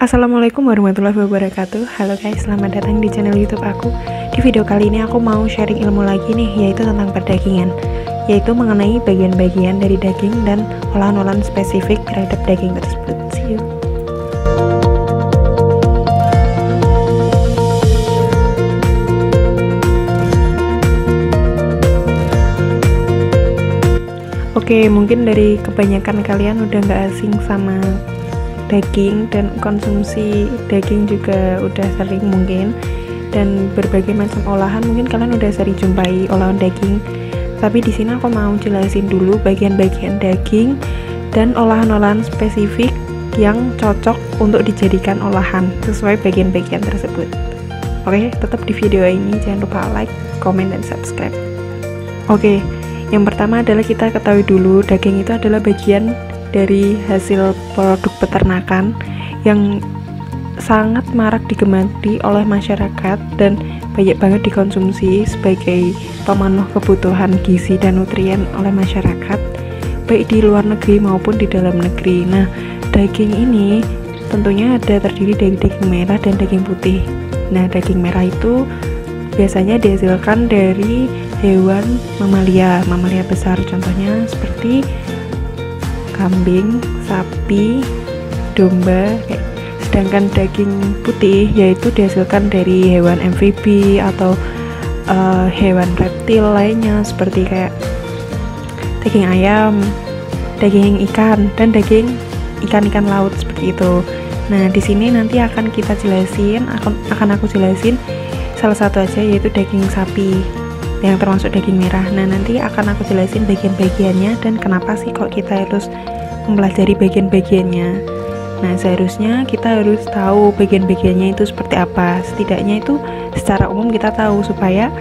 Assalamualaikum warahmatullahi wabarakatuh. Halo guys, selamat datang di channel YouTube aku. Di video kali ini aku mau sharing ilmu lagi nih, yaitu tentang perdagingan, yaitu mengenai bagian-bagian dari daging dan olahan-olahan spesifik terhadap daging tersebut. See you. Oke, mungkin dari kebanyakan kalian udah nggak asing sama daging dan konsumsi daging juga udah sering mungkin, dan berbagai macam olahan mungkin kalian udah sering jumpai olahan daging. Tapi di sini aku mau jelasin dulu bagian-bagian daging dan olahan-olahan spesifik yang cocok untuk dijadikan olahan sesuai bagian-bagian tersebut. Oke, tetap di video ini jangan lupa like, komen, dan subscribe. Oke, yang pertama adalah kita ketahui dulu daging itu adalah bagian dari hasil produk peternakan yang sangat marak digemari oleh masyarakat dan banyak banget dikonsumsi sebagai pemenuh kebutuhan gizi dan nutrien oleh masyarakat, baik di luar negeri maupun di dalam negeri. Nah, daging ini tentunya ada terdiri dari daging merah dan daging putih. Nah, daging merah itu biasanya dihasilkan dari hewan mamalia besar, contohnya seperti kambing, sapi, domba. Sedangkan daging putih yaitu dihasilkan dari hewan amfibi atau hewan reptil lainnya seperti kayak daging ayam, daging ikan, dan daging ikan-ikan laut seperti itu. Nah, di sini nanti akan kita jelasin, akan aku jelasin salah satu aja, yaitu daging sapi yang termasuk daging merah. Nah, nanti akan aku jelasin bagian-bagiannya dan kenapa sih kok kita harus mempelajari bagian-bagiannya. Nah, seharusnya kita harus tahu bagian-bagiannya itu seperti apa. Setidaknya itu secara umum kita tahu supaya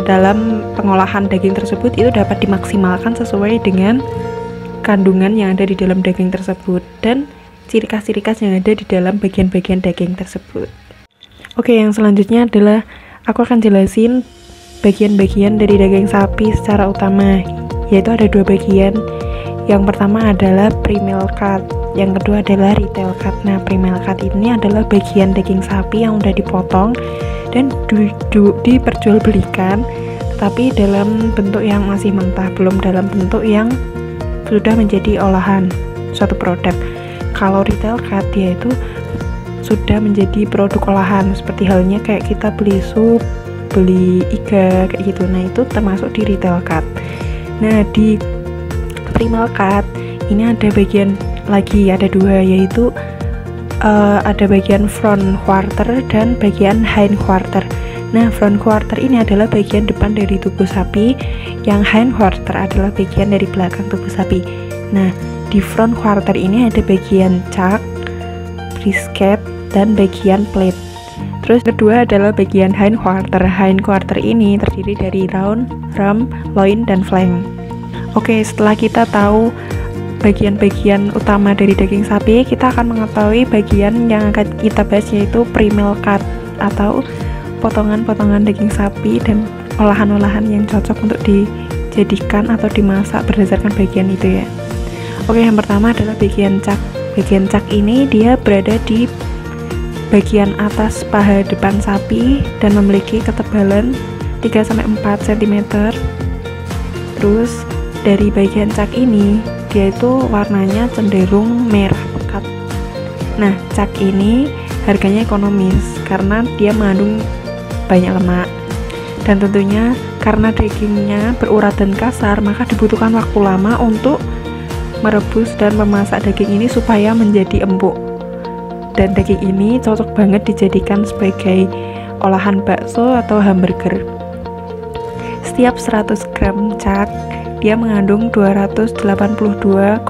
dalam pengolahan daging tersebut itu dapat dimaksimalkan sesuai dengan kandungan yang ada di dalam daging tersebut dan ciri khas-ciri khas yang ada di dalam bagian-bagian daging tersebut. Oke, yang selanjutnya adalah aku akan jelasin bagian-bagian dari daging sapi secara utama, yaitu ada dua bagian. Yang pertama adalah pre-mill cut, yang kedua adalah retail cut. Nah, pre-mill cut ini adalah bagian daging sapi yang udah dipotong dan diperjualbelikan, tapi dalam bentuk yang masih mentah, belum dalam bentuk yang sudah menjadi olahan suatu produk. Kalau retail cut dia itu sudah menjadi produk olahan, seperti halnya kayak kita beli sup, beli iga kayak gitu. Nah, itu termasuk di retail cut. Nah, di pre-mill cut ini ada bagian lagi, ada dua, yaitu ada bagian front quarter dan bagian hind quarter. Nah, front quarter ini adalah bagian depan dari tubuh sapi, yang hind quarter adalah bagian dari belakang tubuh sapi. Nah, di front quarter ini ada bagian chuck, brisket, dan bagian plate. Terus kedua adalah bagian hind quarter. Hind quarter ini terdiri dari round, rump, loin, dan flank. Oke, setelah kita tahu bagian-bagian utama dari daging sapi, kita akan mengetahui bagian yang akan kita bahas, yaitu pre-mill cut atau potongan-potongan daging sapi dan olahan-olahan yang cocok untuk dijadikan atau dimasak berdasarkan bagian itu ya. Oke, yang pertama adalah bagian chuck. Bagian chuck ini dia berada di bagian atas paha depan sapi dan memiliki ketebalan 3-4 cm. Terus dari bagian chuck ini dia itu warnanya cenderung merah pekat. Nah, chuck ini harganya ekonomis karena dia mengandung banyak lemak, dan tentunya karena dagingnya berurat dan kasar, maka dibutuhkan waktu lama untuk merebus dan memasak daging ini supaya menjadi empuk. Dan daging ini cocok banget dijadikan sebagai olahan bakso atau hamburger. Setiap 100 gram chuck dia mengandung 282,2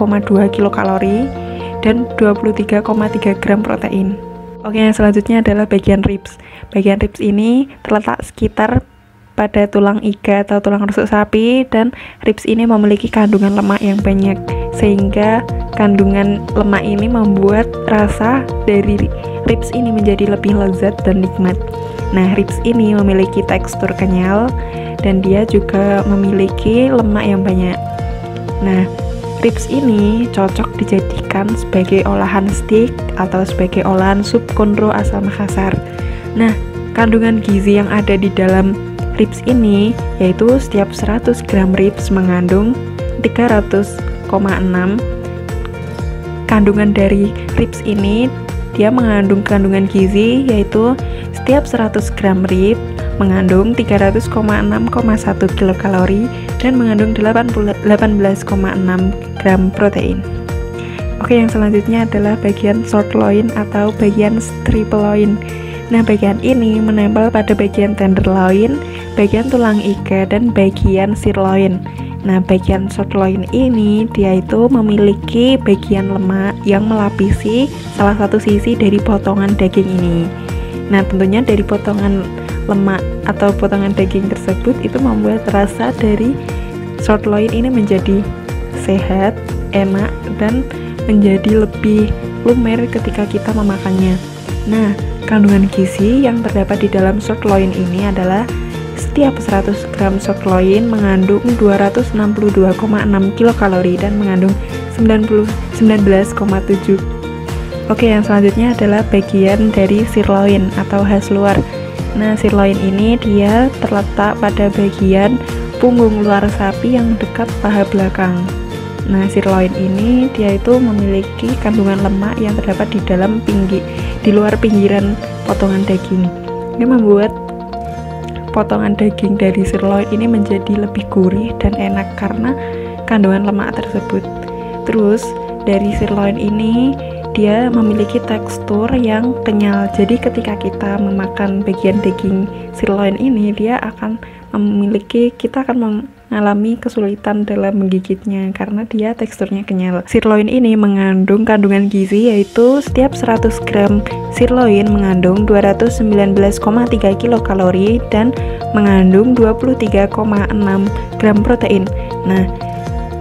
kilokalori dan 23,3 gram protein. Oke, yang selanjutnya adalah bagian ribs. Bagian ribs ini terletak sekitar pada tulang iga atau tulang rusuk sapi, dan ribs ini memiliki kandungan lemak yang banyak, sehingga kandungan lemak ini membuat rasa dari ribs ini menjadi lebih lezat dan nikmat. Nah, ribs ini memiliki tekstur kenyal dan dia juga memiliki lemak yang banyak. Nah, ribs ini cocok dijadikan sebagai olahan steak atau sebagai olahan sup konro asal Makassar. Nah, kandungan gizi yang ada di dalam ribs ini yaitu setiap 100 gram ribs mengandung 300,6. Kandungan dari ribs ini dia mengandung kandungan gizi yaitu setiap 100 gram rib mengandung 300,6,1 kilokalori dan mengandung 18,6 gram protein. Oke, yang selanjutnya adalah bagian short loin atau bagian strip loin. Nah, bagian ini menempel pada bagian tenderloin, bagian tulang iga, dan bagian sirloin. Nah, bagian short loin ini dia itu memiliki bagian lemak yang melapisi salah satu sisi dari potongan daging ini. Nah, tentunya dari potongan lemak atau potongan daging tersebut itu membuat rasa dari short loin ini menjadi sehat, enak, dan menjadi lebih lumer ketika kita memakannya. Nah, kandungan gizi yang terdapat di dalam short loin ini adalah setiap 100 gram short loin mengandung 262,6 kilokalori dan mengandung 19,7. Oke, yang selanjutnya adalah bagian dari sirloin atau khas luar. Nah, sirloin ini dia terletak pada bagian punggung luar sapi yang dekat paha belakang. Nah, sirloin ini dia itu memiliki kandungan lemak yang terdapat di luar pinggiran potongan daging. Ini membuat potongan daging dari sirloin ini menjadi lebih gurih dan enak karena kandungan lemak tersebut. Terus, dari sirloin ini dia memiliki tekstur yang kenyal. Jadi ketika kita memakan bagian daging sirloin ini, kita akan mengalami kesulitan dalam menggigitnya karena dia teksturnya kenyal. Sirloin ini mengandung kandungan gizi yaitu setiap 100 gram sirloin mengandung 219,3 kilokalori dan mengandung 23,6 gram protein. Nah,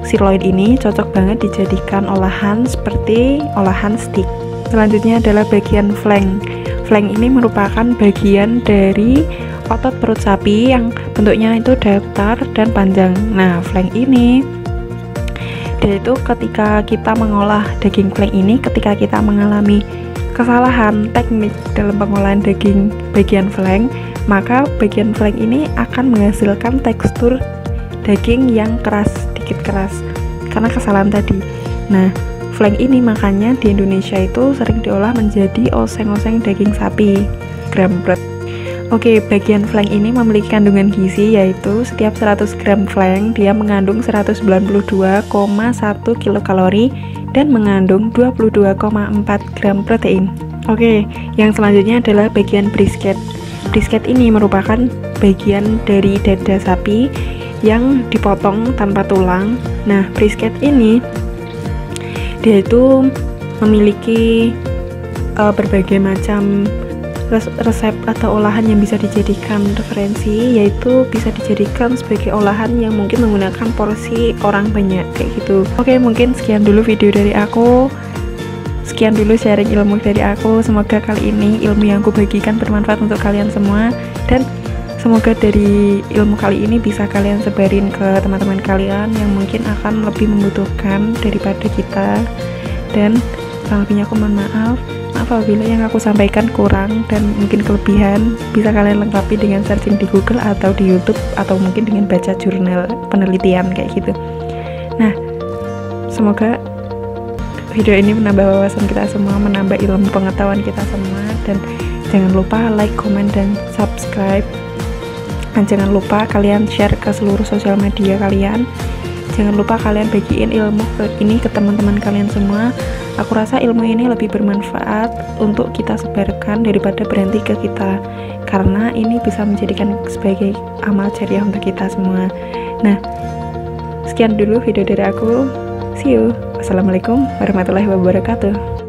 sirloin ini cocok banget dijadikan olahan seperti olahan steak. Selanjutnya adalah bagian flank. Flank ini merupakan bagian dari otot perut sapi yang bentuknya itu datar dan panjang. Nah, flank ini dia itu ketika kita mengolah daging flank ini, ketika kita mengalami kesalahan teknik dalam pengolahan daging bagian flank, maka bagian flank ini akan menghasilkan tekstur daging yang keras, sedikit keras karena kesalahan tadi. Nah, flank ini makanya di Indonesia itu sering diolah menjadi oseng-oseng daging sapi, grambrot. Oke, bagian flank ini memiliki kandungan gizi yaitu setiap 100 gram flank dia mengandung 192,1 kilokalori dan mengandung 22,4 gram protein. Oke, yang selanjutnya adalah bagian brisket. Brisket ini merupakan bagian dari dada sapi yang dipotong tanpa tulang. Nah, brisket ini dia itu memiliki berbagai macam resep atau olahan yang bisa dijadikan referensi, yaitu bisa dijadikan sebagai olahan yang mungkin menggunakan porsi orang banyak kayak gitu. Oke, mungkin sekian dulu video dari aku. Sekian dulu sharing ilmu dari aku. Semoga kali ini ilmu yang aku bagikan bermanfaat untuk kalian semua, dan semoga dari ilmu kali ini bisa kalian sebarin ke teman-teman kalian yang mungkin akan lebih membutuhkan daripada kita. Dan kurang lebihnya aku mohon maaf apabila yang aku sampaikan kurang dan mungkin kelebihan. Bisa kalian lengkapi dengan searching di Google atau di YouTube atau mungkin dengan baca jurnal penelitian kayak gitu. Nah, semoga video ini menambah wawasan kita semua, menambah ilmu pengetahuan kita semua, dan jangan lupa like, comment, dan subscribe. Dan jangan lupa kalian share ke seluruh sosial media kalian. Jangan lupa kalian bagiin ilmu ini ke teman-teman kalian semua. Aku rasa ilmu ini lebih bermanfaat untuk kita sebarkan daripada berhenti ke kita, karena ini bisa menjadikan sebagai amal jariah untuk kita semua. Nah, sekian dulu video dari aku. See you. Wassalamualaikum warahmatullahi wabarakatuh.